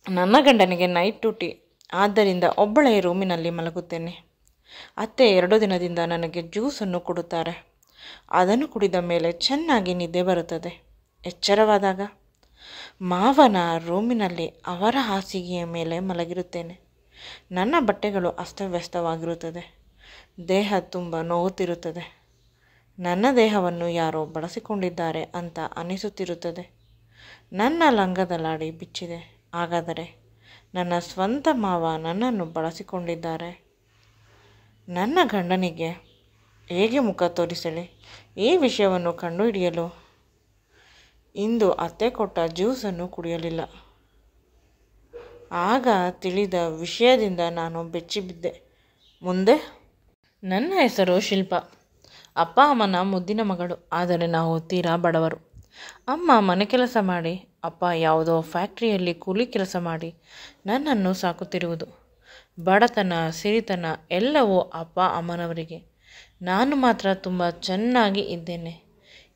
ನನ್ನ ಗಂಡನಿಗೆ night duty, ಆದ್ದರಿಂದ ಒಬ್ಬಳೇ ರೂಮಿನಲ್ಲಿ ಮಲಗುತ್ತೇನೆ. ಅತ್ತೆ 2 ದಿನದಿಂದ ನನಗೆ ಜ್ಯೂಸನ್ನು ಕೊಡುತ್ತಾರೆ. ಅದನ್ನು ಕುಡಿದ ಮೇಲೆ ಚೆನ್ನಾಗಿ ನಿದ್ದೆ ಬರುತ್ತದೆ. ಎಚ್ಚರವಾದಾಗ ಮಾವನ ರೂಮಿನಲ್ಲಿ ಅವರ ಹಾಸಿಗೆಯ ಮೇಲೆ ಮಲಗಿರುತ್ತೇನೆ. ನನ್ನ ಬಟ್ಟೆಗಳು ಅಸ್ತವ್ಯಸ್ತವಾಗಿರುತ್ತದೆ. ದೇಹ ತುಂಬ ನೋವುತ್ತಿರುತ್ತದೆ. ನನ್ನ ದೇಹವನ್ನು ಯಾರೋ ಬಳಸಿಕೊಂಡಿದ್ದಾರೆ ಅಂತ ಅನಿಸುತ್ತಿರುತ್ತದೆ. ನನ್ನ ಲಂಗದ ಲಾಡಿ ಬಿಚ್ಚಿದೆ. ಹಾಗಾದರೆ ನನ್ನ ಸ್ವಂತ ಮಾವ ನನ್ನನ್ನು ಬಳಸಿಕೊಂಡಿದ್ದಾರೆ. ನನ್ನ ಗಂಡನಿಗೆ ಹೇಗೆ ಮುಖ ತೋರಿಸಲಿ? ಈ ವಿಷಯವನ್ನು ಕಂಡುಹಿಡಿಯಲು ಇಂದು ಅತ್ತೆ ಕೊಟ್ಟ ಜ್ಯೂಸನ್ನು ಕುಡಿಯಲಿಲ್ಲ. ಆಗ ತಿಳಿದ ವಿಷಯದಿಂದ ನಾನು ಬೆಚ್ಚಿಬಿದ್ದೆ. ಮುಂದೆ ನನ್ನ ಹೆಸರು ಶಿಲ್ಪ. ಅಪ್ಪ ಅಮ್ಮನ ಮುದ್ದಿನ ಮಗಳು. ಆದರೆ ನಾವು ತೀರಾ ಬಡವರು. ಅಮ್ಮ ಮನೆ ಕೆಲಸ ಮಾಡಿ, ಅಪ್ಪ ಯಾವುದೋ ಫ್ಯಾಕ್ಟ್ರಿಯಲ್ಲಿ ಕೂಲಿ ಕೆಲಸ ಮಾಡಿ ನನ್ನನ್ನು ಸಾಕುತ್ತಿರುವುದು. ಬಡತನ ಸಿರಿತನ ಎಲ್ಲವೂ ಅಪ್ಪ ಅಮ್ಮನವರಿಗೆ. ನಾನು ಮಾತ್ರ ತುಂಬ ಚೆನ್ನಾಗಿ ಇದ್ದೇನೆ.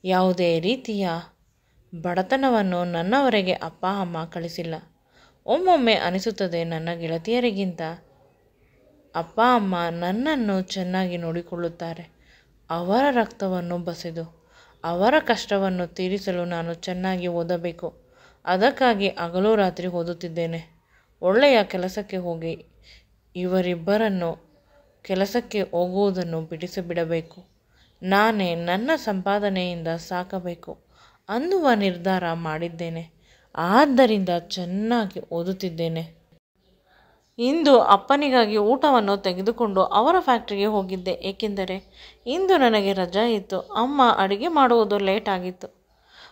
ಯಾವುದೇ ರೀತಿಯ ಬಡತನವನ್ನು ನನ್ನವರೆಗೆ ಅಪ್ಪ ಅಮ್ಮ ಕಳಿಸಿಲ್ಲ. ಒಮ್ಮೊಮ್ಮೆ ಅನಿಸುತ್ತದೆ, ನನ್ನ ಗೆಳತಿಯರಿಗಿಂತ ಅಪ್ಪ ಅಮ್ಮ ನನ್ನನ್ನು ಚೆನ್ನಾಗಿ ನೋಡಿಕೊಳ್ಳುತ್ತಾರೆ. ಅವರ ರಕ್ತವನ್ನು ಬಸಿದು ಅವರ ಕಷ್ಟವನ್ನು ತೀರಿಸಲು ನಾನು ಚೆನ್ನಾಗಿ ಓದಬೇಕು. ಅದಕ್ಕಾಗಿ ಹಗಲು ರಾತ್ರಿ ಓದುತ್ತಿದ್ದೇನೆ. ಒಳ್ಳೆಯ ಕೆಲಸಕ್ಕೆ ಹೋಗಿ ಇವರಿಬ್ಬರನ್ನು ಕೆಲಸಕ್ಕೆ ಹೋಗುವುದನ್ನು ಬಿಡಿಸಿಬಿಡಬೇಕು. ನಾನೇ ನನ್ನ ಸಂಪಾದನೆಯಿಂದ ಸಾಕಬೇಕು ಅನ್ನುವ ನಿರ್ಧಾರ ಮಾಡಿದ್ದೇನೆ. ಆದ್ದರಿಂದ ಚೆನ್ನಾಗಿ ಓದುತ್ತಿದ್ದೇನೆ. ಇಂದು ಅಪ್ಪನಿಗಾಗಿ ಊಟವನ್ನು ತೆಗೆದುಕೊಂಡು ಅವರ ಫ್ಯಾಕ್ಟ್ರಿಗೆ ಹೋಗಿದ್ದೆ. ಏಕೆಂದರೆ ಇಂದು ನನಗೆ ರಜಾ ಇತ್ತು. ಅಮ್ಮ ಅಡುಗೆ ಮಾಡುವುದು ಲೇಟ್ ಆಗಿತ್ತು.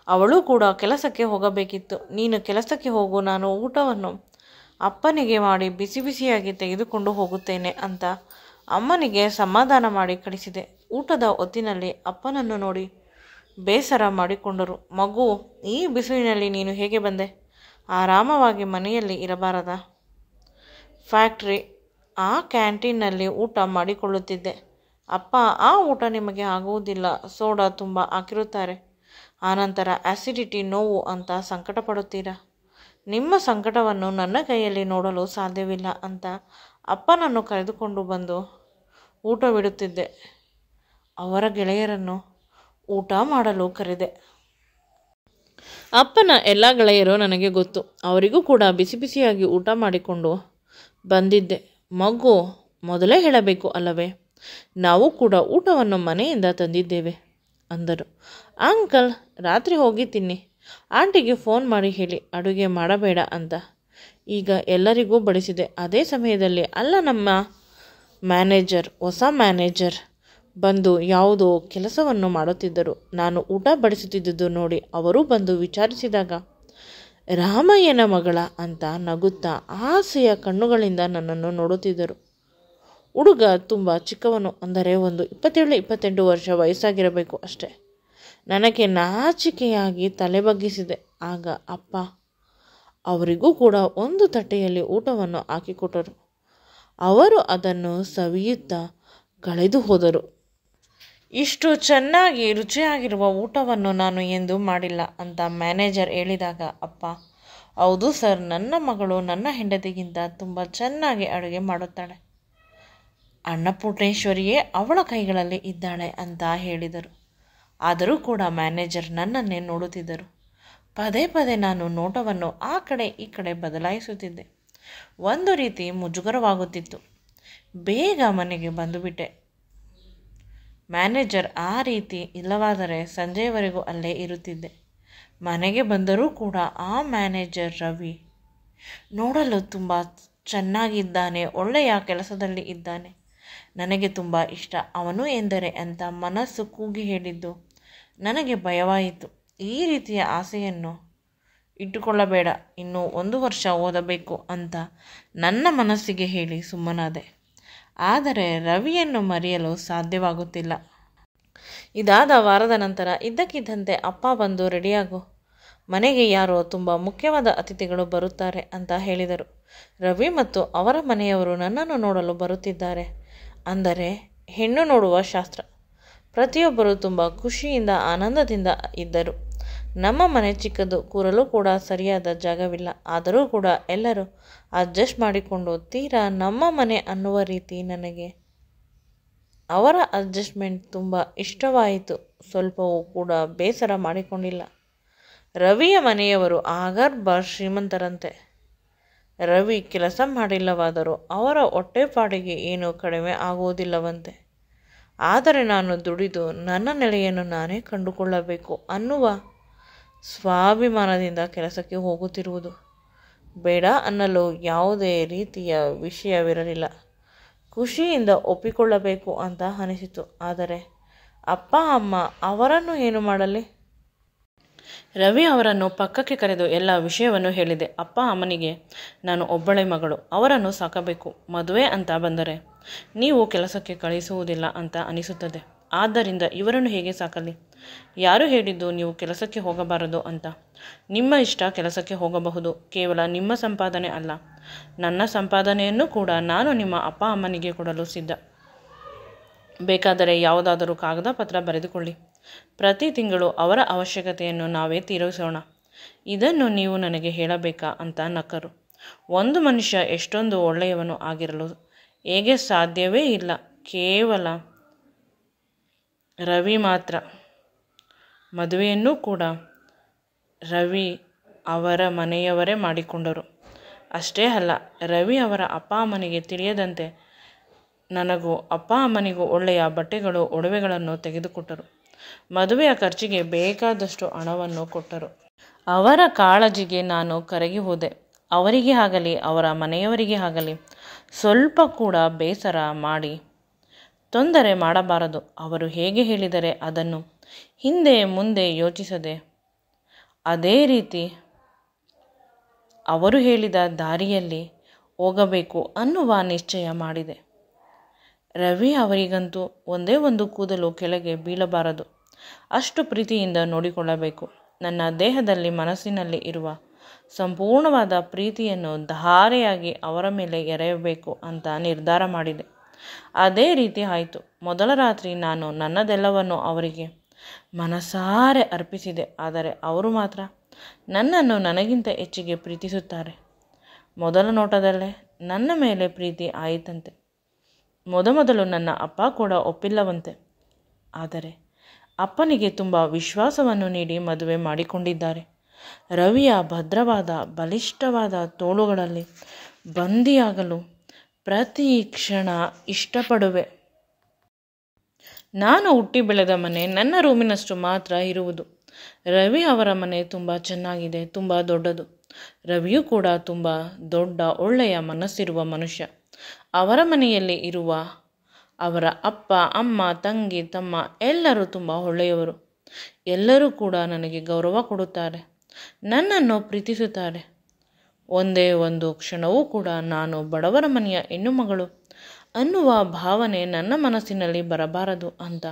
ಅವಳು ಕೂಡ ಕೆಲಸಕ್ಕೆ ಹೋಗಬೇಕಿತ್ತು. ನೀನು ಕೆಲಸಕ್ಕೆ ಹೋಗು, ನಾನು ಊಟವನ್ನು ಅಪ್ಪನಿಗೆ ಮಾಡಿ ಬಿಸಿ ಬಿಸಿಯಾಗಿ ತೆಗೆದುಕೊಂಡು ಹೋಗುತ್ತೇನೆ ಅಂತ ಅಮ್ಮನಿಗೆ ಸಮಾಧಾನ ಮಾಡಿ ಕಳಿಸಿದೆ. ಊಟದ ಹೊತ್ತಿನಲ್ಲಿ ಅಪ್ಪನನ್ನು ನೋಡಿ ಬೇಸರ ಮಾಡಿಕೊಂಡರು. ಮಗು, ಈ ಬಿಸಿಲಿನಲ್ಲಿ ನೀನು ಹೇಗೆ ಬಂದೆ? ಆರಾಮವಾಗಿ ಮನೆಯಲ್ಲಿ ಇರಬಾರದಾ? ಫ್ಯಾಕ್ಟ್ರಿ ಆ ಕ್ಯಾಂಟೀನ್ನಲ್ಲಿ ಊಟ ಮಾಡಿಕೊಳ್ಳುತ್ತಿದ್ದೆ. ಅಪ್ಪ, ಆ ಊಟ ನಿಮಗೆ ಆಗುವುದಿಲ್ಲ. ಸೋಡಾ ತುಂಬ ಹಾಕಿರುತ್ತಾರೆ. ಆನಂತರ ಆ್ಯಸಿಡಿಟಿ, ನೋವು ಅಂತ ಸಂಕಟ ಪಡುತ್ತೀರಾ. ನಿಮ್ಮ ಸಂಕಟವನ್ನು ನನ್ನ ಕೈಯಲ್ಲಿ ನೋಡಲು ಸಾಧ್ಯವಿಲ್ಲ ಅಂತ ಅಪ್ಪನನ್ನು ಕರೆದುಕೊಂಡು ಬಂದು ಊಟವಿಡುತ್ತಿದ್ದೆ. ಅವರ ಗೆಳೆಯರನ್ನು ಊಟ ಮಾಡಲು ಕರೆದೆ. ಅಪ್ಪನ ಎಲ್ಲ ಗೆಳೆಯರು ನನಗೆ ಗೊತ್ತು. ಅವರಿಗೂ ಕೂಡ ಬಿಸಿ ಬಿಸಿಯಾಗಿ ಊಟ ಮಾಡಿಕೊಂಡು ಬಂದಿದ್ದೆ. ಮಗು, ಮೊದಲೇ ಹೇಳಬೇಕು ಅಲ್ಲವೇ? ನಾವು ಕೂಡ ಊಟವನ್ನು ಮನೆಯಿಂದ ತಂದಿದ್ದೇವೆ ಅಂದರು. ಅಂಕಲ್, ರಾತ್ರಿ ಹೋಗಿ ತಿನ್ನಿ. ಆಂಟಿಗೆ ಫೋನ್ ಮಾಡಿ ಹೇಳಿ ಅಡುಗೆ ಮಾಡಬೇಡ ಅಂತ. ಈಗ ಎಲ್ಲರಿಗೂ ಬಡಿಸಿದೆ. ಅದೇ ಸಮಯದಲ್ಲಿ ನಮ್ಮ ಹೊಸ ಮ್ಯಾನೇಜರ್ ಬಂದು ಯಾವುದೋ ಕೆಲಸವನ್ನು ಮಾಡುತ್ತಿದ್ದರು. ನಾನು ಊಟ ಬಡಿಸುತ್ತಿದ್ದುದು ನೋಡಿ ಅವರು ಬಂದು ವಿಚಾರಿಸಿದಾಗ ರಾಮಯ್ಯನ ಮಗಳ ಅಂತ ನಗುತ್ತಾ ಆಸೆಯ ಕಣ್ಣುಗಳಿಂದ ನನ್ನನ್ನು ನೋಡುತ್ತಿದ್ದರು. ಹುಡುಗ ತುಂಬ ಚಿಕ್ಕವನು, ಅಂದರೆ ಒಂದು 27-28 ವರ್ಷ ವಯಸ್ಸಾಗಿರಬೇಕು ಅಷ್ಟೆ. ನನಗೆ ನಾಚಿಕೆಯಾಗಿ ತಲೆ ಬಗ್ಗಿಸಿದೆ. ಆಗ ಅಪ್ಪ ಅವರಿಗೂ ಕೂಡ ಒಂದು ತಟ್ಟೆಯಲ್ಲಿ ಊಟವನ್ನು ಹಾಕಿಕೊಟ್ಟರು. ಅವರು ಅದನ್ನು ಸವಿಯುತ್ತಾ ಕಳೆದು ಹೋದರು. ಇಷ್ಟು ಚೆನ್ನಾಗಿ ರುಚಿಯಾಗಿರುವ ಊಟವನ್ನು ನಾನು ಎಂದೂ ಮಾಡಿಲ್ಲ ಅಂತ ಮ್ಯಾನೇಜರ್ ಹೇಳಿದಾಗ ಅಪ್ಪ, ಹೌದು ಸರ್, ನನ್ನ ಮಗಳು ನನ್ನ ಹೆಂಡತಿಗಿಂತ ತುಂಬ ಚೆನ್ನಾಗಿ ಅಡುಗೆ ಮಾಡುತ್ತಾಳೆ. ಅನ್ನಪೂರ್ಣೇಶ್ವರಿಯೇ ಅವಳ ಕೈಗಳಲ್ಲಿ ಇದ್ದಾಳೆ ಅಂತ ಹೇಳಿದರು. ಆದರೂ ಕೂಡ ಮ್ಯಾನೇಜರ್ ನನ್ನನ್ನೇ ನೋಡುತ್ತಿದ್ದರು. ಪದೇ ಪದೇ ನಾನು ನೋಟವನ್ನು ಆ ಕಡೆ ಈ ಕಡೆ ಬದಲಾಯಿಸುತ್ತಿದ್ದೆ. ಒಂದು ರೀತಿ ಮುಜುಗರವಾಗುತ್ತಿತ್ತು. ಬೇಗ ಮನೆಗೆ ಬಂದುಬಿಟ್ಟೆ. ಮ್ಯಾನೇಜರ್ ಆ ರೀತಿ ಇಲ್ಲವಾದರೆ ಸಂಜೆಯವರೆಗೂ ಅಲ್ಲೇ ಇರುತ್ತಿದ್ದೆ. ಮನೆಗೆ ಬಂದರೂ ಕೂಡ ಆ ಮ್ಯಾನೇಜರ್ ರವಿ ನೋಡಲು ತುಂಬ ಚೆನ್ನಾಗಿದ್ದಾನೆ, ಒಳ್ಳೆಯ ಕೆಲಸದಲ್ಲಿ ಇದ್ದಾನೆ, ನನಗೆ ತುಂಬ ಇಷ್ಟ ಅವನು ಎಂದರೆ ಅಂತ ಮನಸ್ಸು ಕೂಗಿ ಹೇಳಿದ್ದು ನನಗೆ ಭಯವಾಯಿತು. ಈ ರೀತಿಯ ಆಸೆಯನ್ನು ಇಟ್ಟುಕೊಳ್ಳಬೇಡ, ಇನ್ನೂ 1 ವರ್ಷ ಓದಬೇಕು ಅಂತ ನನ್ನ ಮನಸ್ಸಿಗೆ ಹೇಳಿ ಸುಮ್ಮನಾದೆ. ಆದರೆ ರವಿಯನ್ನು ಮರೆಯಲು ಸಾಧ್ಯವಾಗುತ್ತಿಲ್ಲ. ಇದಾದ ವಾರದ ನಂತರ ಇದ್ದಕ್ಕಿದ್ದಂತೆ ಅಪ್ಪ ಬಂದು ರೆಡಿಯಾಗು, ಮನೆಗೆ ಯಾರೋ ತುಂಬ ಮುಖ್ಯವಾದ ಅತಿಥಿಗಳು ಬರುತ್ತಾರೆ ಅಂತ ಹೇಳಿದರು. ರವಿ ಮತ್ತು ಅವರ ಮನೆಯವರು ನನ್ನನ್ನು ನೋಡಲು ಬರುತ್ತಿದ್ದಾರೆ. ಅಂದರೆ ಹೆಣ್ಣು ನೋಡುವ ಶಾಸ್ತ್ರ. ಪ್ರತಿಯೊಬ್ಬರು ತುಂಬ ಖುಷಿಯಿಂದ ಆನಂದದಿಂದ ಇದ್ದರು. ನಮ್ಮ ಮನೆ ಚಿಕ್ಕದು, ಕೂರಲು ಕೂಡ ಸರಿಯಾದ ಜಾಗವಿಲ್ಲ. ಆದರೂ ಕೂಡ ಎಲ್ಲರೂ ಅಡ್ಜಸ್ಟ್ ಮಾಡಿಕೊಂಡು ತೀರಾ ನಮ್ಮ ಮನೆ ಅನ್ನುವ ರೀತಿ ನನಗೆ ಅವರ ಅಡ್ಜಸ್ಟ್ಮೆಂಟ್ ತುಂಬ ಇಷ್ಟವಾಯಿತು. ಸ್ವಲ್ಪವೂ ಕೂಡ ಬೇಸರ ಮಾಡಿಕೊಂಡಿಲ್ಲ. ರವಿಯ ಮನೆಯವರು ಆಗರ್ಭ ಶ್ರೀಮಂತರಂತೆ. ರವಿ ಕೆಲಸ ಮಾಡಿಲ್ಲವಾದರೂ ಅವರ ಹೊಟ್ಟೆಪಾಡಿಗೆ ಏನೂ ಕಡಿಮೆ ಆಗುವುದಿಲ್ಲವಂತೆ. ಆದರೆ ನಾನು ದುಡಿದು ನನ್ನ ನೆಲೆಯನ್ನು ನಾನೇ ಕಂಡುಕೊಳ್ಳಬೇಕು ಅನ್ನುವ ಸ್ವಾಭಿಮಾನದಿಂದ ಕೆಲಸಕ್ಕೆ ಹೋಗುತ್ತಿರುವುದು. ಬೇಡ ಅನ್ನಲು ಯಾವುದೇ ರೀತಿಯ ವಿಷಯವಿರಲಿಲ್ಲ. ಖುಷಿಯಿಂದ ಒಪ್ಪಿಕೊಳ್ಳಬೇಕು ಅಂತ ಅನಿಸಿತು. ಆದರೆ ಅಪ್ಪ ಅಮ್ಮ ಅವರನ್ನು ಏನು ಮಾಡಲಿ? ರವಿ ಅವರನ್ನು ಪಕ್ಕಕ್ಕೆ ಕರೆದು ಎಲ್ಲ ವಿಷಯವನ್ನು ಹೇಳಿದೆ. ಅಪ್ಪ ಅಮ್ಮನಿಗೆ ನಾನು ಒಬ್ಬಳೆ ಮಗಳು, ಅವರನ್ನು ಸಾಕಬೇಕು. ಮದುವೆ ಅಂತ ಬಂದರೆ ನೀವು ಕೆಲಸಕ್ಕೆ ಕಳಿಸುವುದಿಲ್ಲ ಅಂತ ಅನಿಸುತ್ತದೆ. ಆದ್ದರಿಂದ ಇವರನ್ನು ಹೇಗೆ ಸಾಕಲಿ? ಯಾರು ಹೇಳಿದ್ದು ನೀವು ಕೆಲಸಕ್ಕೆ ಹೋಗಬಾರದು ಅಂತ? ನಿಮ್ಮ ಇಷ್ಟ, ಕೆಲಸಕ್ಕೆ ಹೋಗಬಹುದು. ಕೇವಲ ನಿಮ್ಮ ಸಂಪಾದನೆ ಅಲ್ಲ, ನನ್ನ ಸಂಪಾದನೆಯನ್ನು ಕೂಡ ನಾನು ನಿಮ್ಮ ಅಪ್ಪ ಅಮ್ಮನಿಗೆ ಕೊಡಲು ಸಿದ್ಧ. ಬೇಕಾದರೆ ಯಾವುದಾದರೂ ಕಾಗದ ಪತ್ರ ಬರೆದುಕೊಳ್ಳಿ. ಪ್ರತಿ ತಿಂಗಳು ಅವರ ಅವಶ್ಯಕತೆಯನ್ನು ನಾವೇ ತೀರಿಸೋಣ. ಇದನ್ನು ನೀವು ನನಗೆ ಹೇಳಬೇಕಾ ಅಂತ ನಕ್ಕರು. ಒಂದು ಮನುಷ್ಯ ಎಷ್ಟೊಂದು ಒಳ್ಳೆಯವನು ಆಗಿರಲು ಹೇಗೆ ಸಾಧ್ಯವೇ ಇಲ್ಲ. ಕೇವಲ ರವಿ ಮಾತ್ರ. ಮದುವೆಯನ್ನೂ ಕೂಡ ರವಿ ಅವರ ಮನೆಯವರೇ ಮಾಡಿಕೊಂಡರು. ಅಷ್ಟೇ ಅಲ್ಲ, ರವಿ ಅವರ ಅಪ್ಪ ಅಮ್ಮನಿಗೆ ತಿಳಿಯದಂತೆ ನನಗೂ ಅಪ್ಪ ಅಮ್ಮನಿಗೂ ಒಳ್ಳೆಯ ಬಟ್ಟೆಗಳು, ಒಡವೆಗಳನ್ನು ತೆಗೆದುಕೊಟ್ಟರು. ಮದುವೆಯ ಖರ್ಚಿಗೆ ಬೇಕಾದಷ್ಟು ಹಣವನ್ನು ಕೊಟ್ಟರು. ಅವರ ಕಾಳಜಿಗೆ ನಾನು ಕರಗಿ ಹೋದೆ. ಅವರಿಗೆ ಆಗಲಿ ಅವರ ಮನೆಯವರಿಗೆ ಆಗಲಿ ಸ್ವಲ್ಪ ಕೂಡ ಬೇಸರ ಮಾಡಿ ತೊಂದರೆ ಮಾಡಬಾರದು. ಅವರು ಹೇಗೆ ಹೇಳಿದರೆ ಅದನ್ನು ಹಿಂದೆ ಮುಂದೆ ಯೋಚಿಸದೆ ಅದೇ ರೀತಿ ಅವರು ಹೇಳಿದ ದಾರಿಯಲ್ಲಿ ಹೋಗಬೇಕು ಅನ್ನುವ ನಿಶ್ಚಯ ಮಾಡಿದೆ. ರವಿ ಅವರಿಗಂತೂ ಒಂದೇ ಒಂದು ಕೂದಲು ಕೆಳಗೆ ಬೀಳಬಾರದು, ಅಷ್ಟು ಪ್ರೀತಿಯಿಂದ ನೋಡಿಕೊಳ್ಳಬೇಕು. ನನ್ನ ದೇಹದಲ್ಲಿ ಮನಸ್ಸಿನಲ್ಲಿ ಇರುವ ಸಂಪೂರ್ಣವಾದ ಪ್ರೀತಿಯನ್ನು ಧಾರೆಯಾಗಿ ಅವರ ಮೇಲೆ ಎರೆಯಬೇಕು ಅಂತ ನಿರ್ಧಾರ ಮಾಡಿದೆ. ಅದೇ ರೀತಿ ಆಯಿತು. ಮೊದಲ ರಾತ್ರಿ ನಾನು ನನ್ನದೆಲ್ಲವನ್ನು ಅವರಿಗೆ ಮನಸಾರೆ ಅರ್ಪಿಸಿದೆ. ಆದರೆ ಅವರು ಮಾತ್ರ ನನ್ನನ್ನು ನನಗಿಂತ ಹೆಚ್ಚಿಗೆ ಪ್ರೀತಿಸುತ್ತಾರೆ. ಮೊದಲ ನೋಟದಲ್ಲೇ ನನ್ನ ಮೇಲೆ ಪ್ರೀತಿ ಆಯಿತಂತೆ. ಮೊದಲು ನನ್ನ ಅಪ್ಪ ಕೂಡ ಒಪ್ಪಿಲ್ಲವಂತೆ. ಆದರೆ ಅಪ್ಪನಿಗೆ ತುಂಬ ವಿಶ್ವಾಸವನ್ನು ನೀಡಿ ಮದುವೆ ಮಾಡಿಕೊಂಡಿದ್ದಾರೆ. ರವಿಯ ಭದ್ರವಾದ ಬಲಿಷ್ಠವಾದ ತೋಳುಗಳಲ್ಲಿ ಬಂದಿಯಾಗಲು ಪ್ರತಿ ಕ್ಷಣ ಇಷ್ಟಪಡುವೆ. ನಾನು ಹುಟ್ಟಿ ಬೆಳೆದ ಮನೆ ನನ್ನ ರೂಮಿನಷ್ಟು ಮಾತ್ರ ಇರುವುದು. ರವಿ ಅವರ ಮನೆ ತುಂಬ ಚೆನ್ನಾಗಿದೆ, ತುಂಬ ದೊಡ್ಡದು. ರವಿಯೂ ಕೂಡ ತುಂಬ ದೊಡ್ಡ ಒಳ್ಳೆಯ ಮನಸ್ಸಿರುವ ಮನುಷ್ಯ. ಅವರ ಮನೆಯಲ್ಲಿ ಇರುವ ಅವರ ಅಪ್ಪ ಅಮ್ಮ ತಂಗಿ ತಮ್ಮ ಎಲ್ಲರೂ ತುಂಬ ಒಳ್ಳೆಯವರು. ಎಲ್ಲರೂ ಕೂಡ ನನಗೆ ಗೌರವ ಕೊಡುತ್ತಾರೆ, ನನ್ನನ್ನು ಪ್ರೀತಿಸುತ್ತಾರೆ. ಒಂದೇ ಒಂದು ಕ್ಷಣವೂ ಕೂಡ ನಾನು ಬಡವರ ಮನೆಯ ಹೆಣ್ಣು ಮಗಳು ಅನ್ನುವ ಭಾವನೆ ನನ್ನ ಮನಸ್ಸಿನಲ್ಲಿ ಬರಬಾರದು ಅಂತ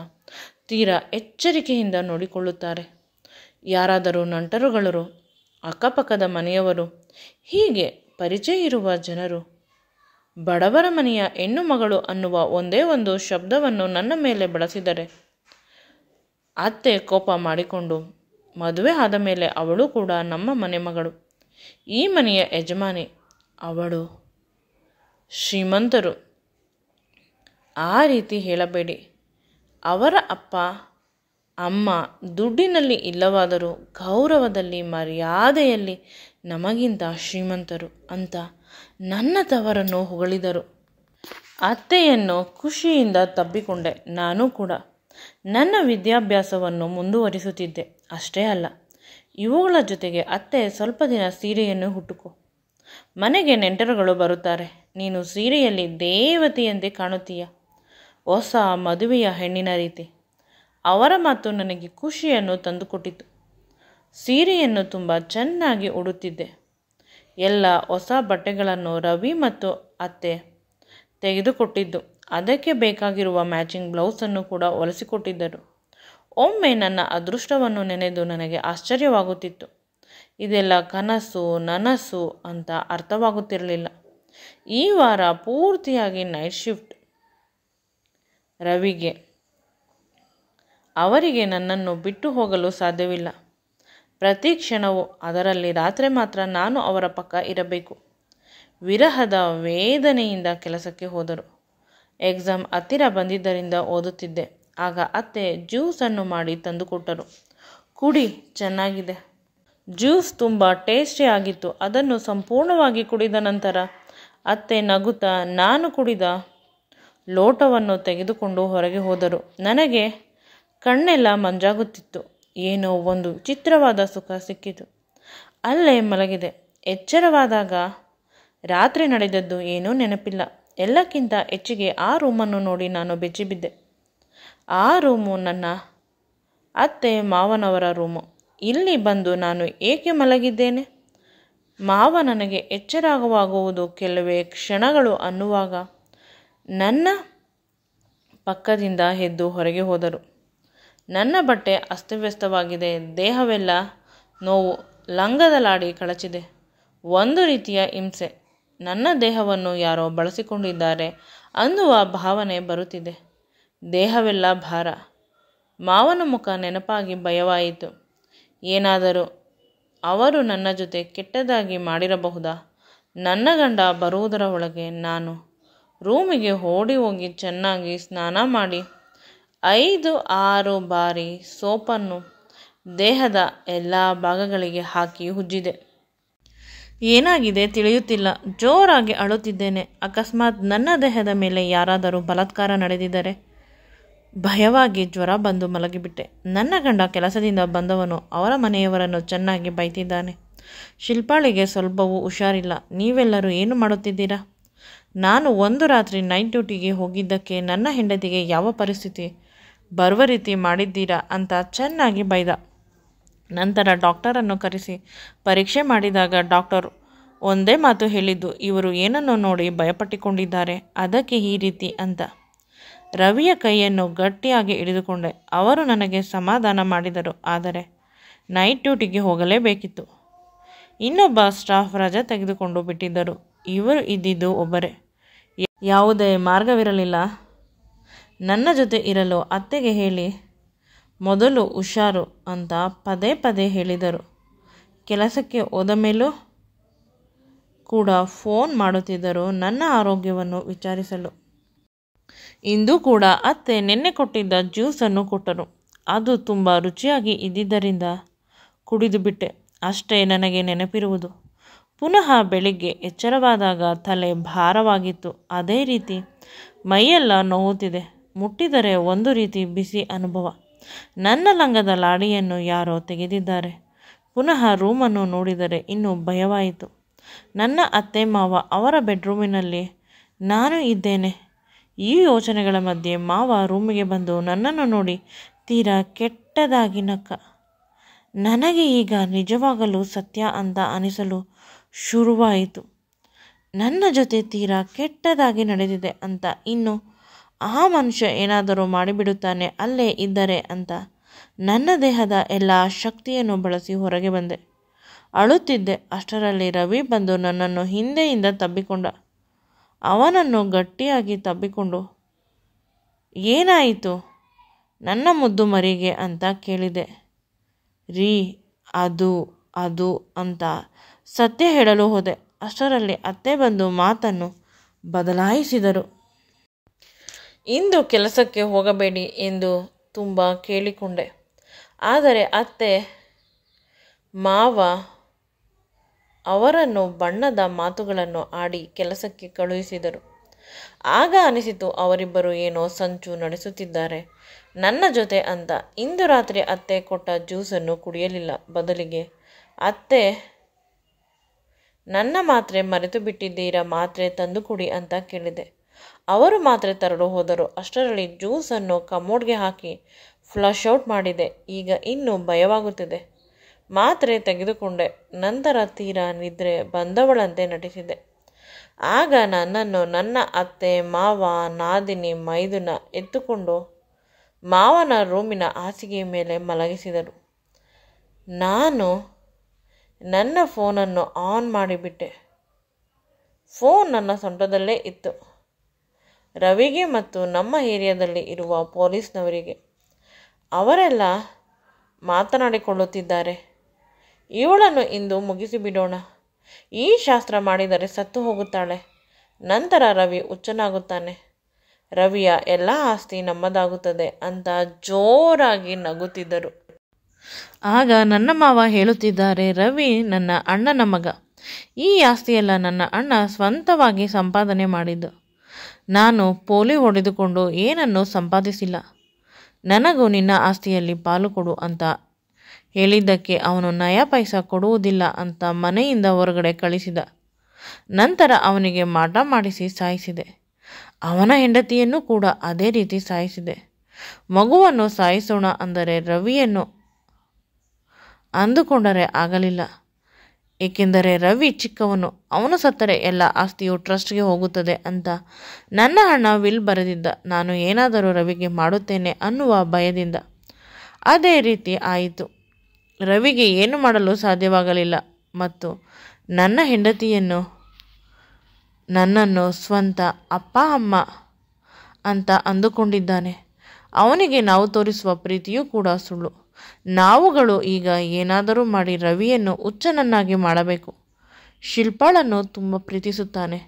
ತೀರಾ ಎಚ್ಚರಿಕೆಯಿಂದ ನೋಡಿಕೊಳ್ಳುತ್ತಾರೆ. ಯಾರಾದರೂ ನಂಟರುಗಳು, ಅಕ್ಕಪಕ್ಕದ ಮನೆಯವರು, ಹೀಗೆ ಪರಿಚಯ ಇರುವ ಜನರು ಬಡವರ ಮನೆಯ ಹೆಣ್ಣು ಮಗಳು ಅನ್ನುವ ಒಂದೇ ಒಂದು ಶಬ್ದವನ್ನು ನನ್ನ ಮೇಲೆ ಬಳಸಿದರೆ ಅತ್ತೆ ಕೋಪ ಮಾಡಿಕೊಂಡು, ಮದುವೆ ಆದ ಮೇಲೆ ಅವಳು ಕೂಡ ನಮ್ಮ ಮನೆ ಮಗಳು, ಈ ಮನೆಯ ಯಜಮಾನಿ, ಅವಳು ಶ್ರೀಮಂತರು, ಆ ರೀತಿ ಹೇಳಬೇಡಿ. ಅವರ ಅಪ್ಪ ಅಮ್ಮ ದುಡ್ಡಿನಲ್ಲಿ ಇಲ್ಲವಾದರೂ ಗೌರವದಲ್ಲಿ ಮರ್ಯಾದೆಯಲ್ಲಿ ನಮಗಿಂತ ಶ್ರೀಮಂತರು ಅಂತ ನನ್ನ ತವರನ್ನು ಹೊಗಳಿದರು. ಅತ್ತೆಯನ್ನು ಖುಷಿಯಿಂದ ತಬ್ಬಿಕೊಂಡೆ. ನಾನು ಕೂಡ ನನ್ನ ವಿದ್ಯಾಭ್ಯಾಸವನ್ನು ಮುಂದುವರಿಸುತ್ತಿದ್ದೆ. ಅಷ್ಟೇ ಅಲ್ಲ, ಇವುಗಳ ಜೊತೆಗೆ ಅತ್ತೆ ಸ್ವಲ್ಪ ದಿನ ಸೀರೆಯನ್ನು ಹುಟ್ಟುಕೋ, ಮನೆಗೆ ನೆಂಟರುಗಳು ಬರುತ್ತಾರೆ, ನೀನು ಸೀರೆಯಲ್ಲಿ ದೇವತೆಯಂತೆ ಕಾಣುತ್ತೀಯ, ಹೊಸ ಮದುವೆಯ ಹೆಣ್ಣಿನ ರೀತಿ. ಅವರ ಮಾತು ನನಗೆ ಖುಷಿಯನ್ನು ತಂದುಕೊಟ್ಟಿತು. ಸೀರೆಯನ್ನು ತುಂಬ ಚೆನ್ನಾಗಿ ಉಡುತ್ತಿದ್ದೆ. ಎಲ್ಲ ಹೊಸ ಬಟ್ಟೆಗಳನ್ನು ರವಿ ಮತ್ತು ಅತ್ತೆ ತೆಗೆದುಕೊಟ್ಟಿದ್ದು. ಅದಕ್ಕೆ ಬೇಕಾಗಿರುವ ಮ್ಯಾಚಿಂಗ್ ಬ್ಲೌಸನ್ನು ಕೂಡ ಹೊಲಿಸಿಕೊಟ್ಟಿದ್ದರು. ಒಮ್ಮೆ ನನ್ನ ಅದೃಷ್ಟವನ್ನು ನೆನೆದು ನನಗೆ ಆಶ್ಚರ್ಯವಾಗುತ್ತಿತ್ತು. ಇದೆಲ್ಲ ಕನಸು ನನಸು ಅಂತ ಅರ್ಥವಾಗುತ್ತಿರಲಿಲ್ಲ. ಈ ವಾರ ಪೂರ್ತಿಯಾಗಿ ನೈಟ್ ಶಿಫ್ಟ್. ರವಿಗೆ ಅವರಿಗೆ ನನ್ನನ್ನು ಬಿಟ್ಟು ಹೋಗಲು ಸಾಧ್ಯವಿಲ್ಲ. ಪ್ರತಿ ಕ್ಷಣವೂ, ಅದರಲ್ಲಿ ರಾತ್ರಿ ಮಾತ್ರ ನಾನು ಅವರ ಪಕ್ಕ ಇರಬೇಕು. ವಿರಹದ ವೇದನೆಯಿಂದ ಕೆಲಸಕ್ಕೆ ಹೋದರು. ಎಕ್ಸಾಮ್ ಹತ್ತಿರ ಬಂದಿದ್ದರಿಂದ ಓದುತ್ತಿದ್ದೆ. ಆಗ ಅತ್ತೆ ಜ್ಯೂಸನ್ನು ಮಾಡಿ ತಂದುಕೊಟ್ಟರು. ಕುಡಿ, ಚೆನ್ನಾಗಿದೆ. ಜ್ಯೂಸ್ ತುಂಬ ಟೇಸ್ಟಿ ಆಗಿತ್ತು. ಅದನ್ನು ಸಂಪೂರ್ಣವಾಗಿ ಕುಡಿದ ನಂತರ ಅತ್ತೆ ನಗುತ್ತಾ ನಾನು ಕುಡಿದ ಲೋಟವನ್ನು ತೆಗೆದುಕೊಂಡು ಹೊರಗೆ ಹೋದರು. ನನಗೆ ಕಣ್ಣೆಲ್ಲ ಮಂಜಾಗುತ್ತಿತ್ತು. ಏನೋ ಒಂದು ವಿಚಿತ್ರವಾದ ಸುಖ ಸಿಕ್ಕಿತು. ಅಲ್ಲೇ ಮಲಗಿದೆ. ಎಚ್ಚರವಾದಾಗ ರಾತ್ರಿ ನಡೆದದ್ದು ಏನೂ ನೆನಪಿಲ್ಲ. ಎಲ್ಲಕ್ಕಿಂತ ಹೆಚ್ಚಿಗೆ ಆ ರೂಮನ್ನು ನೋಡಿ ನಾನು ಬೆಚ್ಚಿಬಿದ್ದೆ. ಆ ರೂಮು ನನ್ನ ಅತ್ತೆ ಮಾವನವರ ರೂಮು. ಇಲ್ಲಿ ಬಂದು ನಾನು ಏಕೆ ಮಲಗಿದ್ದೇನೆ? ಮಾವ ನನಗೆ ಎಚ್ಚರವಾಗುವುದು ಕೆಲವೇ ಕ್ಷಣಗಳು ಅನ್ನುವಾಗ ನನ್ನ ಪಕ್ಕದಿಂದ ಎದ್ದು ಹೊರಗೆ ಹೋದರು. ನನ್ನ ಬಟ್ಟೆ ಅಸ್ತವ್ಯಸ್ತವಾಗಿದೆ. ದೇಹವೆಲ್ಲ ನೋವು ಲಂಗದಲಾಡಿ ಕಳಚಿದೆ. ಒಂದು ರೀತಿಯ ಹಿಂಸೆ. ನನ್ನ ದೇಹವನ್ನು ಯಾರೋ ಬಳಸಿಕೊಂಡಿದ್ದಾರೆ ಅನ್ನುವ ಭಾವನೆ ಬರುತ್ತಿದೆ. ದೇಹವೆಲ್ಲ ಭಾರ. ಮಾವನ ಮುಖ ನೆನಪಾಗಿ ಭಯವಾಯಿತು. ಏನಾದರೂ ಅವರು ನನ್ನ ಜೊತೆ ಕೆಟ್ಟದಾಗಿ ಮಾಡಿರಬಹುದಾ? ನನ್ನ ಗಂಡ ಬರುವುದರ ಒಳಗೆ ನಾನು ರೂಮಿಗೆ ಓಡಿ ಹೋಗಿ ಚೆನ್ನಾಗಿ ಸ್ನಾನ ಮಾಡಿ 5-6 ಬಾರಿ ಸೋಪನ್ನು ದೇಹದ ಎಲ್ಲ ಭಾಗಗಳಿಗೆ ಹಾಕಿ ಉಜ್ಜಿದೆ. ಏನಾಗಿದೆ ತಿಳಿಯುತ್ತಿಲ್ಲ. ಜೋರಾಗಿ ಅಳುತ್ತಿದ್ದೇನೆ. ಅಕಸ್ಮಾತ್ ನನ್ನ ದೇಹದ ಮೇಲೆ ಯಾರಾದರೂ ಬಲಾತ್ಕಾರ ನಡೆದಿದ್ದರೆ? ಭಯವಾಗಿ ಜ್ವರ ಬಂದು ಮಲಗಿಬಿಟ್ಟೆ. ನನ್ನ ಗಂಡ ಕೆಲಸದಿಂದ ಬಂದವನು ಅವರ ಮನೆಯವರನ್ನು ಚೆನ್ನಾಗಿ ಬೈತಿದ್ದಾನೆ. ಶಿಲ್ಪಾಳಿಗೆ ಸ್ವಲ್ಪವೂ ಹುಷಾರಿಲ್ಲ. ನೀವೆಲ್ಲರೂ ಏನು ಮಾಡುತ್ತಿದ್ದೀರಾ? ನಾನು ಒಂದು ರಾತ್ರಿ ನೈಟ್ ಡ್ಯೂಟಿಗೆ ಹೋಗಿದ್ದಕ್ಕೆ ನನ್ನ ಹೆಂಡತಿಗೆ ಯಾವ ಪರಿಸ್ಥಿತಿ ಬರುವ ರೀತಿ ಮಾಡಿದ್ದೀರಾ ಅಂತ ಚೆನ್ನಾಗಿ ಬೈದ. ನಂತರ ಡಾಕ್ಟರನ್ನು ಕರೆಸಿ ಪರೀಕ್ಷೆ ಮಾಡಿದಾಗ ಡಾಕ್ಟರ್ ಒಂದೇ ಮಾತು ಹೇಳಿದ್ದು, ಇವರು ಏನನ್ನು ನೋಡಿ ಭಯಪಟ್ಟುಕೊಂಡಿದ್ದಾರೆ, ಅದಕ್ಕೆ ಈ ರೀತಿ ಅಂತ. ರವಿಯ ಕೈಯನ್ನು ಗಟ್ಟಿಯಾಗಿ ಹಿಡಿದುಕೊಂಡೆ. ಅವರು ನನಗೆ ಸಮಾಧಾನ ಮಾಡಿದರು. ಆದರೆ ನೈಟ್ ಡ್ಯೂಟಿಗೆ ಹೋಗಲೇಬೇಕಿತ್ತು. ಇನ್ನೊಬ್ಬ ಸ್ಟಾಫ್ ರಜೆ ತೆಗೆದುಕೊಂಡು ಬಿಟ್ಟಿದ್ದರು. ಇವರು ಇದ್ದಿದ್ದು ಒಬ್ಬರೇ. ಯಾವುದೇ ಮಾರ್ಗವಿರಲಿಲ್ಲ. ನನ್ನ ಜೊತೆ ಇರಲು ಅತ್ತೆಗೆ ಹೇಳಿ ಮೊದಲು ಹುಷಾರು ಅಂತ ಪದೇ ಪದೇ ಹೇಳಿದರು. ಕೆಲಸಕ್ಕೆ ಹೋದ ಮೇಲೂ ಕೂಡ ಫೋನ್ ಮಾಡುತ್ತಿದ್ದರು ನನ್ನ ಆರೋಗ್ಯವನ್ನು ವಿಚಾರಿಸಲು. ಇಂದು ಕೂಡ ಅತ್ತೆ ನಿನ್ನೆ ಕೊಟ್ಟಿದ್ದ ಜ್ಯೂಸನ್ನು ಕೊಟ್ಟರು. ಅದು ತುಂಬ ರುಚಿಯಾಗಿ ಇದ್ದಿದ್ದರಿಂದ ಕುಡಿದು ಬಿಟ್ಟೆ. ಅಷ್ಟೇ ನನಗೆ ನೆನಪಿರುವುದು. ಪುನಃ ಬೆಳಿಗ್ಗೆ ಎಚ್ಚರವಾದಾಗ ತಲೆ ಭಾರವಾಗಿತ್ತು. ಅದೇ ರೀತಿ ಮೈಯೆಲ್ಲ ನೋವುತ್ತಿದೆ. ಮುಟ್ಟಿದರೆ ಒಂದು ರೀತಿ ಬಿಸಿ ಅನುಭವ. ನನ್ನ ಲಂಗದ ಲಾಡಿಯನ್ನು ಯಾರೋ ತೆಗೆದಿದ್ದಾರೆ. ಪುನಃ ರೂಮನ್ನು ನೋಡಿದರೆ ಇನ್ನೂ ಭಯವಾಯಿತು. ನನ್ನ ಅತ್ತೆ ಮಾವ ಅವರ ಬೆಡ್ರೂಮಿನಲ್ಲಿ ನಾನು ಇದ್ದೇನೆ. ಈ ಯೋಚನೆಗಳ ಮಧ್ಯೆ ಮಾವ ರೂಮಿಗೆ ಬಂದು ನನ್ನನ್ನು ನೋಡಿ ತೀರಾ ಕೆಟ್ಟದಾಗಿ ನಕ್ಕ. ನನಗೆ ಈಗ ನಿಜವಾಗಲೂ ಸತ್ಯ ಅಂತ ಅನಿಸಲು ಶುರುವಾಯಿತು. ನನ್ನ ಜೊತೆ ತೀರಾ ಕೆಟ್ಟದಾಗಿ ನಡೆದಿದೆ ಅಂತ. ಇನ್ನು ಆ ಮನುಷ್ಯ ಏನಾದರೂ ಮಾಡಿಬಿಡುತ್ತಾನೆ ಅಲ್ಲೇ ಇದ್ದರೆ ಅಂತ ನನ್ನ ದೇಹದ ಎಲ್ಲ ಶಕ್ತಿಯನ್ನು ಬಳಸಿ ಹೊರಗೆ ಬಂದೆ. ಅಳುತ್ತಿದ್ದೆ. ಅಷ್ಟರಲ್ಲಿ ರವಿ ಬಂದು ನನ್ನನ್ನು ಹಿಂದೆಯಿಂದ ತಬ್ಬಿಕೊಂಡ. ಅವನನ್ನು ಗಟ್ಟಿಯಾಗಿ ತಬ್ಬಿಕೊಂಡು ಏನಾಯಿತು ನನ್ನ ಮುದ್ದು ಮರಿಗೆ ಅಂತ ಕೇಳಿದೆ. ರೀ ಅದು ಅಂತ ಸತ್ಯ ಹೇಳಲು ಹೋದೆ. ಅಷ್ಟರಲ್ಲಿ ಅತ್ತೆ ಬಂದು ಮಾತನ್ನು ಬದಲಾಯಿಸಿದರು. ಇಂದು ಕೆಲಸಕ್ಕೆ ಹೋಗಬೇಡಿ ಎಂದು ತುಂಬ ಕೇಳಿಕೊಂಡೆ. ಆದರೆ ಅತ್ತೆ ಮಾವ ಅವರನ್ನು ಬಣ್ಣದ ಮಾತುಗಳನ್ನು ಆಡಿ ಕೆಲಸಕ್ಕೆ ಕಳುಹಿಸಿದರು. ಆಗ ಅನಿಸಿತು ಅವರಿಬ್ಬರು ಏನೋ ಸಂಚು ನಡೆಸುತ್ತಿದ್ದಾರೆ ನನ್ನ ಜೊತೆ ಅಂತ. ಇಂದು ರಾತ್ರಿ ಅತ್ತೆ ಕೊಟ್ಟ ಜ್ಯೂಸನ್ನು ಕುಡಿಯಲಿಲ್ಲ. ಬದಲಿಗೆ ಅತ್ತೆ ನನ್ನ ಮಾತ್ರೆ ಮರೆತು ಬಿಟ್ಟಿದ್ದೀರಾ, ಮಾತ್ರೆ ತಂದು ಕುಡಿ ಅಂತ ಕೇಳಿದೆ. ಅವರು ಮಾತ್ರೆ ತರಲು ಹೋದರು. ಅಷ್ಟರಲ್ಲಿ ಜ್ಯೂಸನ್ನು ಕಮೋಡ್ಗೆ ಹಾಕಿ ಫ್ಲಶ್ ಔಟ್ ಮಾಡಿದೆ. ಈಗ ಇನ್ನೂ ಭಯವಾಗುತ್ತಿದೆ. ಮಾತ್ರೆ ತೆಗೆದುಕೊಂಡೆ. ನಂತರ ತೀರಾ ನಿದ್ರೆ ಬಂದವಳಂತೆ ನಟಿಸಿದೆ. ಆಗ ನನ್ನನ್ನು ನನ್ನ ಅತ್ತೆ ಮಾವ ನಾದಿನಿ ಮೈದುನ ಎತ್ತುಕೊಂಡು ಮಾವನ ರೂಮಿನ ಹಾಸಿಗೆ ಮೇಲೆ ಮಲಗಿಸಿದರು. ನಾನು ನನ್ನ ಫೋನನ್ನು ಆನ್ ಮಾಡಿಬಿಟ್ಟೆ. ಫೋನ್ ನನ್ನ ಸೊಂಟದಲ್ಲೇ ಇತ್ತು. ರವಿಗೆ ಮತ್ತು ನಮ್ಮ ಏರಿಯಾದಲ್ಲಿ ಇರುವ ಪೊಲೀಸ್ನವರಿಗೆ. ಅವರೆಲ್ಲ ಮಾತನಾಡಿಕೊಳ್ಳುತ್ತಿದ್ದಾರೆ. ಇವಳನ್ನು ಇಂದು ಮುಗಿಸಿಬಿಡೋಣ. ಈ ಶಾಸ್ತ್ರ ಮಾಡಿದರೆ ಸತ್ತು ಹೋಗುತ್ತಾಳೆ. ನಂತರ ರವಿ ಹುಚ್ಚನಾಗುತ್ತಾನೆ. ರವಿಯ ಎಲ್ಲ ಆಸ್ತಿ ನಮ್ಮದಾಗುತ್ತದೆ ಅಂತ ಜೋರಾಗಿ ನಗುತ್ತಿದ್ದರು. ಆಗ ನನ್ನ ಮಾವ ಹೇಳುತ್ತಿದ್ದಾರೆ, ರವಿ ನನ್ನ ಅಣ್ಣನ ಮಗ. ಈ ಆಸ್ತಿಯೆಲ್ಲ ನನ್ನ ಅಣ್ಣ ಸ್ವಂತವಾಗಿ ಸಂಪಾದನೆ ಮಾಡಿದ್ದು. ನಾನು ಪೋಲಿ ಹೊಡೆದುಕೊಂಡು ಏನನ್ನೂ ಸಂಪಾದಿಸಿಲ್ಲ. ನನಗೂ ನಿನ್ನ ಆಸ್ತಿಯಲ್ಲಿ ಪಾಲು ಕೊಡು ಅಂತ ಹೇಳಿದ್ದಕ್ಕೆ ಅವನು ನಯಾ ಪೈಸಾ ಕೊಡುವುದಿಲ್ಲ ಅಂತ ಮನೆಯಿಂದ ಹೊರಗಡೆ ಕಳಿಸಿದ. ನಂತರ ಅವನಿಗೆ ಮಾಟ ಮಾಡಿಸಿ ಸಾಯಿಸಿದೆ. ಅವನ ಹೆಂಡತಿಯನ್ನು ಕೂಡ ಅದೇ ರೀತಿ ಸಾಯಿಸಿದೆ. ಮಗುವನ್ನು ಸಾಯಿಸೋಣ ಅಂದರೆ ರವಿಯನ್ನು ಅಂದುಕೊಂಡರೆ ಆಗಲಿಲ್ಲ. ಏಕೆಂದರೆ ರವಿ ಚಿಕ್ಕವನು, ಅವನು ಸತ್ತರೆ ಎಲ್ಲ ಆಸ್ತಿಯು ಟ್ರಸ್ಟ್ಗೆ ಹೋಗುತ್ತದೆ ಅಂತ ನನ್ನ ಅಣ್ಣ ವಿಲ್ ಬರೆದಿದ್ದ. ನಾನು ಏನಾದರೂ ರವಿಗೆ ಮಾಡುತ್ತೇನೆ ಅನ್ನುವ ಭಯದಿಂದ. ಅದೇ ರೀತಿ ಆಯಿತು. ರವಿಗೆ ಏನು ಮಾಡಲು ಸಾಧ್ಯವಾಗಲಿಲ್ಲ ಮತ್ತು ನನ್ನ ಹೆಂಡತಿಯನ್ನು ನನ್ನನ್ನು ಸ್ವಂತ ಅಪ್ಪ ಅಮ್ಮ ಅಂತ ಅಂದುಕೊಂಡಿದ್ದಾನೆ. ಅವನಿಗೆ ನಾವು ತೋರಿಸುವ ಪ್ರೀತಿಯೂ ಕೂಡ ಸುಳ್ಳು. ನಾವುಗಳು ಈಗ ಏನಾದರೂ ಮಾಡಿ ರವಿಯನ್ನು ಹುಚ್ಚನನ್ನಾಗಿ ಮಾಡಬೇಕು. ಶಿಲ್ಪಾಳನ್ನು ತುಂಬ ಪ್ರೀತಿಸುತ್ತಾನೆ.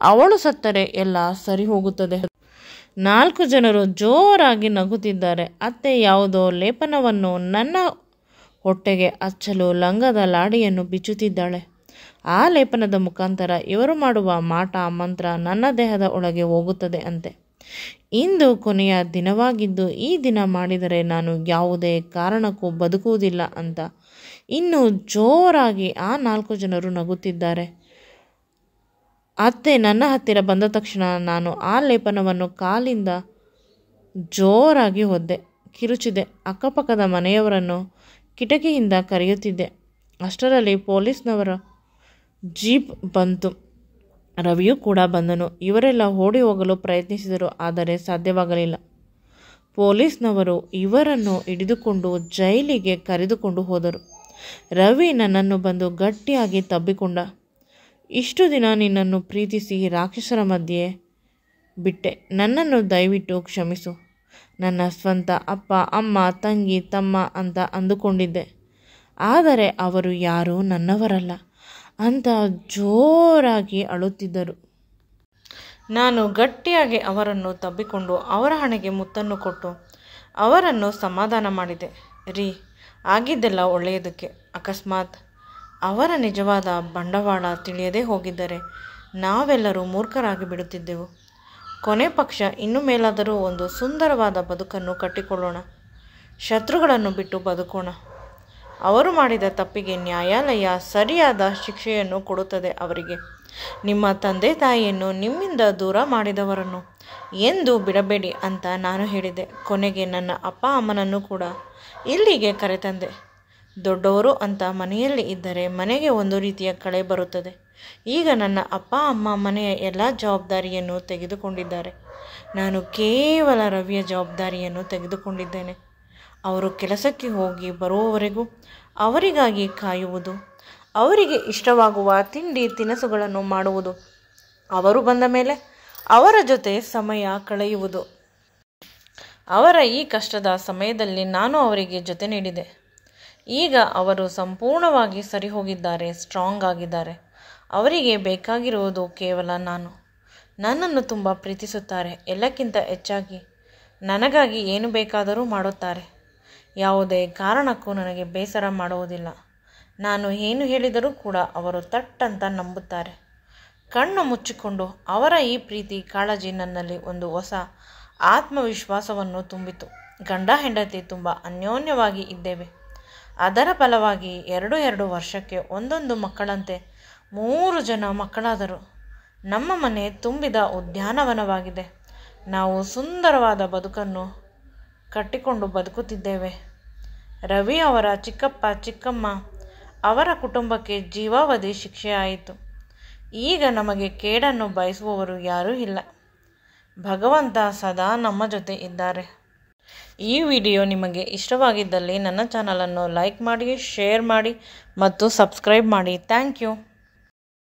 ಅವಳು ಸತ್ತರೆ ಎಲ್ಲ ಸರಿ ಹೋಗುತ್ತದೆ. 4 ಜನರು ಜೋರಾಗಿ ನಗುತ್ತಿದ್ದಾರೆ. ಅತ್ತೆ ಯಾವುದೋ ಲೇಪನವನ್ನು ನನ್ನ ಹೊಟ್ಟೆಗೆ ಹಚ್ಚಲು ಲಂಗದ ಲಾಡಿಯನ್ನು ಬಿಚ್ಚುತ್ತಿದ್ದಾಳೆ. ಆ ಲೇಪನದ ಮುಖಾಂತರ ಇವರು ಮಾಡುವ ಮಾಟ ಮಂತ್ರ ನನ್ನ ದೇಹದ ಒಳಗೆ ಹೋಗುತ್ತದೆ ಅಂತೆ. ಇಂದು ಕೊನೆಯ ದಿನವಾಗಿದ್ದು ಈ ದಿನ ಮಾಡಿದರೆ ನಾನು ಯಾವುದೇ ಕಾರಣಕ್ಕೂ ಬದುಕುವುದಿಲ್ಲ ಅಂತ ಇನ್ನೂ ಜೋರಾಗಿ ಆ 4 ಜನರು ನಗುತ್ತಿದ್ದಾರೆ. ಅತ್ತೆ ನನ್ನ ಹತ್ತಿರ ಬಂದ ತಕ್ಷಣ ನಾನು ಆ ಲೇಪನವನ್ನು ಕಾಲಿಂದ ಜೋರಾಗಿ ಒದ್ದೆ, ಕಿರುಚಿದೆ. ಅಕ್ಕಪಕ್ಕದ ಮನೆಯವರನ್ನು ಕಿಟಕಿಯಿಂದ ಕರೆಯುತ್ತಿದ್ದೆ. ಅಷ್ಟರಲ್ಲಿ ಪೊಲೀಸ್ನವರ ಜೀಪ್ ಬಂತು. ರವಿಯೂ ಕೂಡ ಬಂದನು. ಇವರೆಲ್ಲ ಓಡಿ ಹೋಗಲು ಪ್ರಯತ್ನಿಸಿದರು, ಆದರೆ ಸಾಧ್ಯವಾಗಲಿಲ್ಲ. ಪೊಲೀಸ್ನವರು ಇವರನ್ನು ಹಿಡಿದುಕೊಂಡು ಜೈಲಿಗೆ ಕರೆದುಕೊಂಡು ಹೋದರು. ರವಿ ನನ್ನನ್ನು ಬಂದು ಗಟ್ಟಿಯಾಗಿ ತಬ್ಬಿಕೊಂಡ. ಇಷ್ಟು ದಿನ ನಿನ್ನನ್ನು ಪ್ರೀತಿಸಿ ರಾಕ್ಷಸರ ಮಧ್ಯೆ ಬಿಟ್ಟೆ. ನನ್ನನ್ನು ದಯವಿಟ್ಟು ಕ್ಷಮಿಸು. ನನ್ನ ಸ್ವಂತ ಅಪ್ಪ ಅಮ್ಮ ತಂಗಿ ತಮ್ಮ ಅಂತ ಅಂದುಕೊಂಡಿದ್ದೆ, ಆದರೆ ಅವರು ಯಾರೂ ನನ್ನವರಲ್ಲ ಅಂತ ಜೋರಾಗಿ ಅಳುತ್ತಿದ್ದರು. ನಾನು ಗಟ್ಟಿಯಾಗಿ ಅವರನ್ನು ತಬ್ಬಿಕೊಂಡು ಅವರ ಹಣೆಗೆ ಮುತ್ತನ್ನು ಕೊಟ್ಟು ಅವರನ್ನು ಸಮಾಧಾನ ಮಾಡಿದೆ. ರೀ, ಆಗಿದ್ದೆಲ್ಲ ಒಳ್ಳೆಯದಕ್ಕೆ. ಅಕಸ್ಮಾತ್ ಅವರ ನಿಜವಾದ ಬಂಡವಾಳ ತಿಳಿಯದೇ ಹೋಗಿದ್ದರೆ ನಾವೆಲ್ಲರೂ ಮೂರ್ಖರಾಗಿ ಬಿಡುತ್ತಿದ್ದೆವು. ಕೊನೆ ಪಕ್ಷ ಇನ್ನು ಮೇಲಾದರೂ ಒಂದು ಸುಂದರವಾದ ಬದುಕನ್ನು ಕಟ್ಟಿಕೊಳ್ಳೋಣ. ಶತ್ರುಗಳನ್ನು ಬಿಟ್ಟು ಬದುಕೋಣ. ಅವರು ಮಾಡಿದ ತಪ್ಪಿಗೆ ನ್ಯಾಯಾಲಯ ಸರಿಯಾದ ಶಿಕ್ಷೆಯನ್ನು ಕೊಡುತ್ತದೆ ಅವರಿಗೆ. ನಿಮ್ಮ ತಂದೆ ತಾಯಿಯನ್ನು ನಿಮ್ಮಿಂದ ದೂರ ಮಾಡಿದವರನ್ನು ಎಂದೂ ಬಿಡಬೇಡಿ ಅಂತ ನಾನು ಹೇಳಿದೆ. ಕೊನೆಗೆ ನನ್ನ ಅಪ್ಪ ಅಮ್ಮನನ್ನು ಕೂಡ ಇಲ್ಲಿಗೆ ಕರೆತಂದೆ. ದೊಡ್ಡವರು ಅಂತ ಮನೆಯಲ್ಲಿ ಇದ್ದರೆ ಮನೆಗೆ ಒಂದು ರೀತಿಯ ಕಳೆ ಬರುತ್ತದೆ. ಈಗ ನನ್ನ ಅಪ್ಪ ಅಮ್ಮ ಮನೆಯ ಎಲ್ಲ ಜವಾಬ್ದಾರಿಯನ್ನು ತೆಗೆದುಕೊಂಡಿದ್ದಾರೆ. ನಾನು ಕೇವಲ ರವಿಯ ಜವಾಬ್ದಾರಿಯನ್ನು ತೆಗೆದುಕೊಂಡಿದ್ದೇನೆ. ಅವರು ಕೆಲಸಕ್ಕೆ ಹೋಗಿ ಬರುವವರೆಗೂ ಅವರಿಗಾಗಿ ಕಾಯುವುದು, ಅವರಿಗೆ ಇಷ್ಟವಾಗುವ ತಿಂಡಿ ತಿನಿಸುಗಳನ್ನು ಮಾಡುವುದು, ಅವರು ಬಂದ ಮೇಲೆ ಅವರ ಜೊತೆ ಸಮಯ ಕಳೆಯುವುದು. ಅವರ ಈ ಕಷ್ಟದ ಸಮಯದಲ್ಲಿ ನಾನು ಅವರಿಗೆ ಜೊತೆ ನೀಡಿದೆ. ಈಗ ಅವರು ಸಂಪೂರ್ಣವಾಗಿ ಸರಿ ಹೋಗಿದ್ದಾರೆ, ಸ್ಟ್ರಾಂಗ್ ಆಗಿದ್ದಾರೆ. ಅವರಿಗೆ ಬೇಕಾಗಿರುವುದು ಕೇವಲ ನಾನು. ನನ್ನನ್ನು ತುಂಬ ಪ್ರೀತಿಸುತ್ತಾರೆ. ಎಲ್ಲಕ್ಕಿಂತ ಹೆಚ್ಚಾಗಿ ನನಗಾಗಿ ಏನು ಬೇಕಾದರೂ ಮಾಡುತ್ತಾರೆ. ಯಾವುದೇ ಕಾರಣಕ್ಕೂ ನನಗೆ ಬೇಸರ ಮಾಡುವುದಿಲ್ಲ. ನಾನು ಏನು ಹೇಳಿದರೂ ಕೂಡ ಅವರು ತಟ್ಟಂತ ನಂಬುತ್ತಾರೆ. ಕಣ್ಣು ಮುಚ್ಚಿಕೊಂಡು ಅವರ ಈ ಪ್ರೀತಿ ಕಾಳಜಿ ನನ್ನಲ್ಲಿ ಒಂದು ಹೊಸ ಆತ್ಮವಿಶ್ವಾಸವನ್ನು ತುಂಬಿತು. ಗಂಡ ಹೆಂಡತಿ ತುಂಬ ಅನ್ಯೋನ್ಯವಾಗಿ ಇದ್ದೇವೆ. ಅದರ ಫಲವಾಗಿ 2 ವರ್ಷಕ್ಕೆ ಒಂದೊಂದು ಮಕ್ಕಳಂತೆ 3 ಜನ ಮಕ್ಕಳಾದರು. ನಮ್ಮ ಮನೆ ತುಂಬಿದ ಉದ್ಯಾನವನವಾಗಿದೆ. ನಾವು ಸುಂದರವಾದ ಬದುಕನ್ನು ಕಟ್ಟಿಕೊಂಡು ಬದುಕುತ್ತಿದ್ದೇವೆ. ರವಿ ಅವರ ಚಿಕ್ಕಪ್ಪ ಚಿಕ್ಕಮ್ಮ ಅವರ ಕುಟುಂಬಕ್ಕೆ ಜೀವಾವಧಿ ಶಿಕ್ಷೆಯಾಯಿತು. ಈಗ ನಮಗೆ ಕೇಡನ್ನು ಬಯಸುವವರು ಯಾರೂ ಇಲ್ಲ. ಭಗವಂತ ಸದಾ ನಮ್ಮ ಜೊತೆ ಇದ್ದಾರೆ. ಈ ವಿಡಿಯೋ ನಿಮಗೆ ಇಷ್ಟವಾಗಿದ್ದಲ್ಲಿ ನನ್ನ ಚಾನಲನ್ನು ಲೈಕ್ ಮಾಡಿ, ಶೇರ್ ಮಾಡಿ ಮತ್ತು ಸಬ್ಸ್ಕ್ರೈಬ್ ಮಾಡಿ. Thank you.